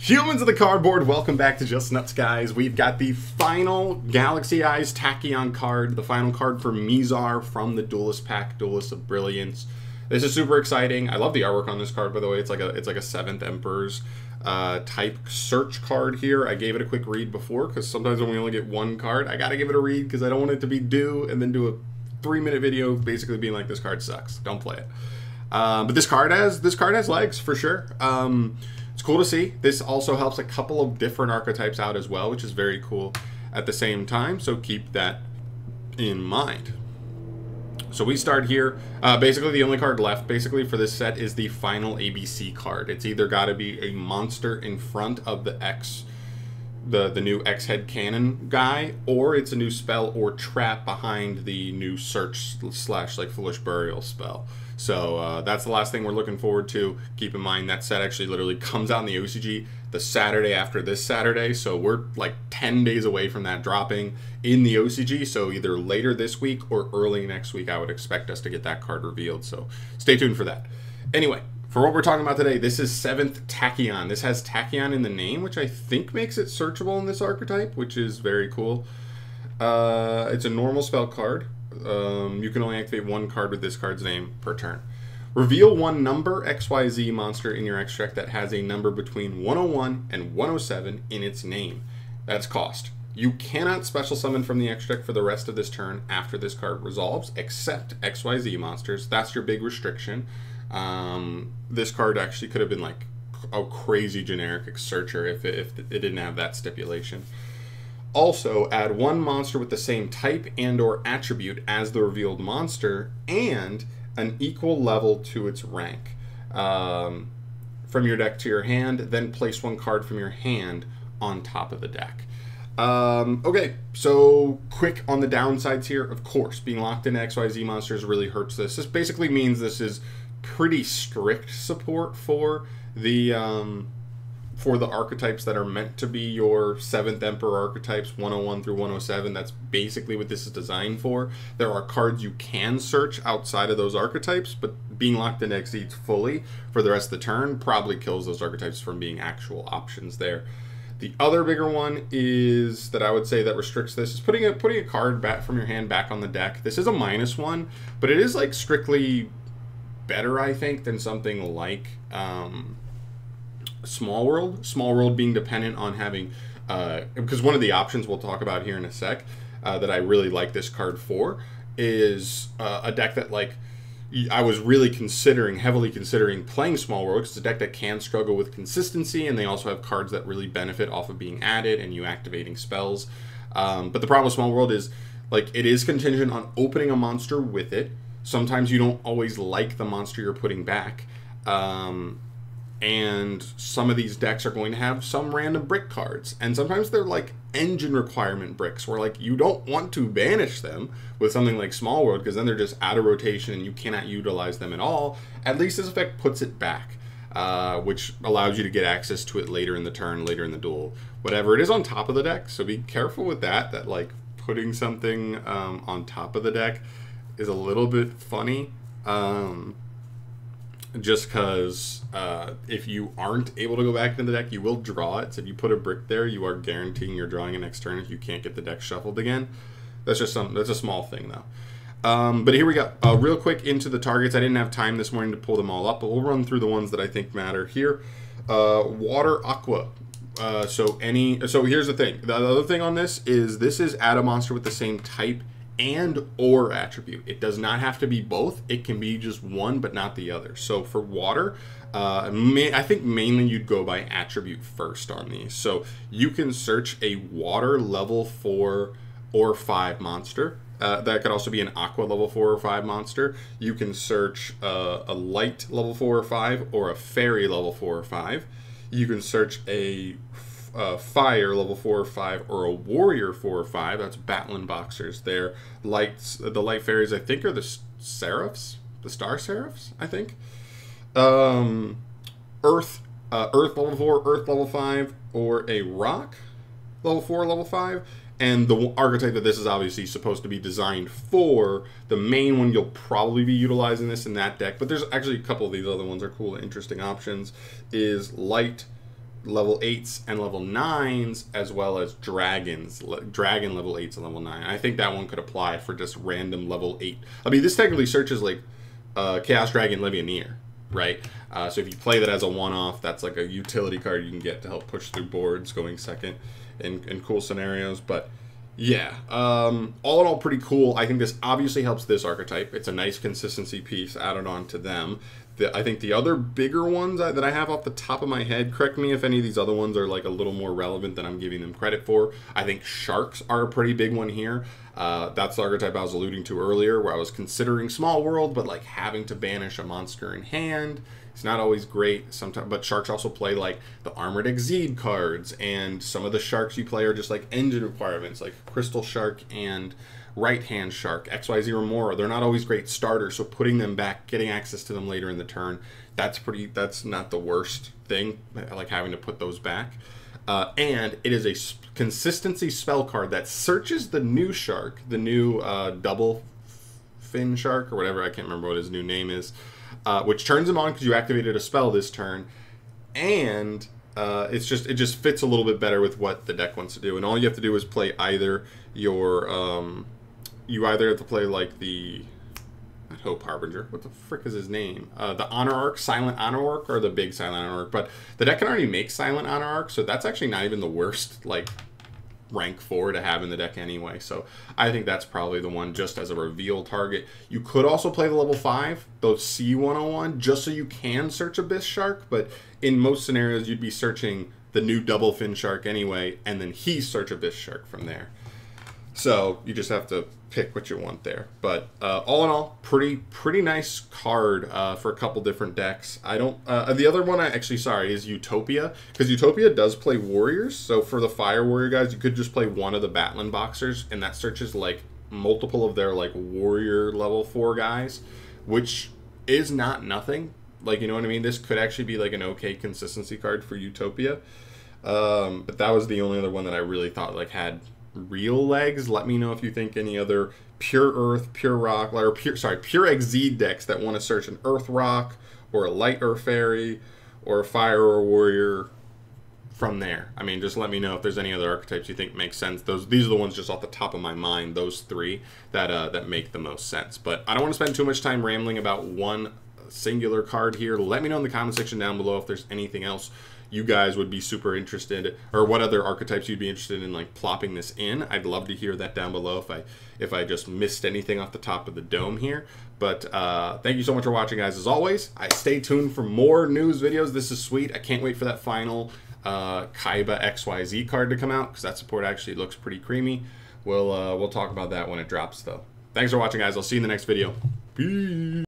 Humans of the cardboard, welcome back to Just Nuts, guys. We've got the final Galaxy Eyes Tachyon card, the final card for Mizar from the Duelist pack, Duelist of Brilliance. This is super exciting. I love the artwork on this card, by the way. It's like a Seventh Emperor's type search card here. I gave it a quick read before because sometimes when we only get one card, I gotta give it a read because I don't want it to be due and then do a 3-minute video basically being like, this card sucks. Don't play it. But this card has legs for sure. It's cool to see. This also helps a couple of different archetypes out as well, which is very cool at the same time, so keep that in mind. So we start here. Basically, the only card left basically for this set is the final ABC card. It's either got to be a monster in front of the the new X-Head Cannon guy, or it's a new spell or trap behind the new search / like Foolish Burial spell. So that's the last thing we're looking forward to. Keep in mind that set actually literally comes out in the OCG the Saturday after this Saturday, so we're like 10 days away from that dropping in the OCG, so either later this week or early next week I would expect us to get that card revealed, so stay tuned for that. Anyway, for what we're talking about today, this is 7th Tachyon. This has Tachyon in the name, which I think makes it searchable in this archetype, which is very cool. It's a normal spell card. You can only activate one card with this card's name per turn. Reveal one number XYZ monster in your extract that has a number between 101 and 107 in its name. That's cost. You cannot special summon from the extract for the rest of this turn after this card resolves, except XYZ monsters. That's your big restriction. This card actually could have been like a crazy generic searcher if it didn't have that stipulation. Also, add one monster with the same type and or attribute as the revealed monster and an equal level to its rank from your deck to your hand, then place one card from your hand on top of the deck. Okay, so quick on the downsides here. Of course, being locked into XYZ monsters really hurts this. This basically means this is pretty strict support for the archetypes that are meant to be your 7th Emperor archetypes, 101 through 107. That's basically what this is designed for. There are cards you can search outside of those archetypes, but being locked in Exceeds fully for the rest of the turn probably kills those archetypes from being actual options there. The other bigger one is that I would say that restricts this is putting a card back from your hand back on the deck. This is a -1, but it is like strictly better, I think, than something like Small World being dependent on having because one of the options we'll talk about here in a sec that I really like this card for is a deck that like I was really heavily considering playing Small World because it's a deck that can struggle with consistency, and they also have cards that really benefit off of being added and you activating spells. But the problem with Small World is like it is contingent on opening a monster with it. Sometimes you don't always like the monster you're putting back. And some of these decks are going to have some random brick cards, and sometimes they're like engine requirement bricks where like you don't want to banish them with something like Small World because then they're just out of rotation and you cannot utilize them at all. At least this effect puts it back, which allows you to get access to it later in the turn, later in the duel, whatever. It is on top of the deck, so be careful with that like putting something on top of the deck is a little bit funny. Just because if you aren't able to go back into the deck, you will draw it. So if you put a brick there, you are guaranteeing you're drawing it next turn if you can't get the deck shuffled again. That's a small thing though. But here we go. Real quick into the targets. I didn't have time this morning to pull them all up, but we'll run through the ones that I think matter here. Water Aqua. So here's the thing. The other thing on this is add a monster with the same type and or attribute. It does not have to be both. It can be just one but not the other. So for water, I think mainly you'd go by attribute first on these. So you can search a water level 4 or 5 monster. That could also be an aqua level 4 or 5 monster. You can search a light level 4 or 5 or a fairy level 4 or 5. You can search a fire level 4 or 5 or a warrior 4 or 5. That's Battling Boxers. They're lights. The light fairies I think are the seraphs, the star seraphs I think. Earth level 4, earth level 5, or a rock level 4, level 5. And the archetype that this is obviously supposed to be designed for, the main one, you'll probably be utilizing this in that deck, but there's actually a couple of these other ones are cool, interesting options, is light, level 8s and level 9s, as well as dragons, dragon level 8s and level 9. I think that one could apply for just random level 8. I mean, this technically searches like Chaos Dragon Legionnaire, right? So if you play that as a one-off, that's like a utility card you can get to help push through boards going second in cool scenarios. But yeah, all in all, pretty cool. I think this obviously helps this archetype. It's a nice consistency piece added on to them. I think the other bigger ones that I have off the top of my head, correct me if any of these other ones are like a little more relevant than I'm giving them credit for. I think sharks are a pretty big one here. That's the archetype I was alluding to earlier, where I was considering Small World, but like having to banish a monster in hand. It's not always great sometimes, but sharks also play like the Armored XYZ cards, and some of the sharks you play are just like engine requirements, like Crystal Shark and Right Hand Shark, XYZ or more. They're not always great starters, so putting them back, getting access to them later in the turn, that's not the worst thing. I like having to put those back. And it is a consistency spell card that searches the new shark, the new double fin shark or whatever, I can't remember what his new name is, which turns him on because you activated a spell this turn, and it just fits a little bit better with what the deck wants to do. And all you have to do is play either your you either have to play like the Hope Harbinger, what the frick is his name? The Honor Arc, Silent Honor Arc, or the big Silent Honor Arc. But the deck can already make Silent Honor Arc, so that's actually not even the worst like rank 4 to have in the deck anyway. So I think that's probably the one just as a reveal target. You could also play the level 5, those C101, just so you can search Abyss Shark, but in most scenarios you'd be searching the new double fin shark anyway, and then he search Abyss Shark from there. So you just have to pick what you want there. But all in all, pretty nice card for a couple different decks. I don't. The other one is Utopia, because Utopia does play warriors. So for the Fire Warrior guys, you could just play one of the Battling Boxers, and that searches like multiple of their like warrior level 4 guys, which is not nothing. Like, you know what I mean? This could actually be like an okay consistency card for Utopia. But that was the only other one that I really thought like had real legs. Let me know if you think any other pure earth, pure rock, or pure XYZ decks that want to search an earth rock or a light earth fairy or a fire or warrior from there. I mean, just let me know if there's any other archetypes you think make sense. These are the ones just off the top of my mind, those 3 that make the most sense. But I don't want to spend too much time rambling about one singular card here. Let me know in the comment section down below if there's anything else you guys would be super interested, or what other archetypes you'd be interested in like plopping this in. I'd love to hear that down below if I just missed anything off the top of the dome here. But thank you so much for watching, guys. As always, stay tuned for more news videos. This is sweet. I can't wait for that final Kaiba XYZ card to come out, because that support actually looks pretty creamy. We'll talk about that when it drops though. Thanks for watching, guys. I'll see you in the next video. Peace.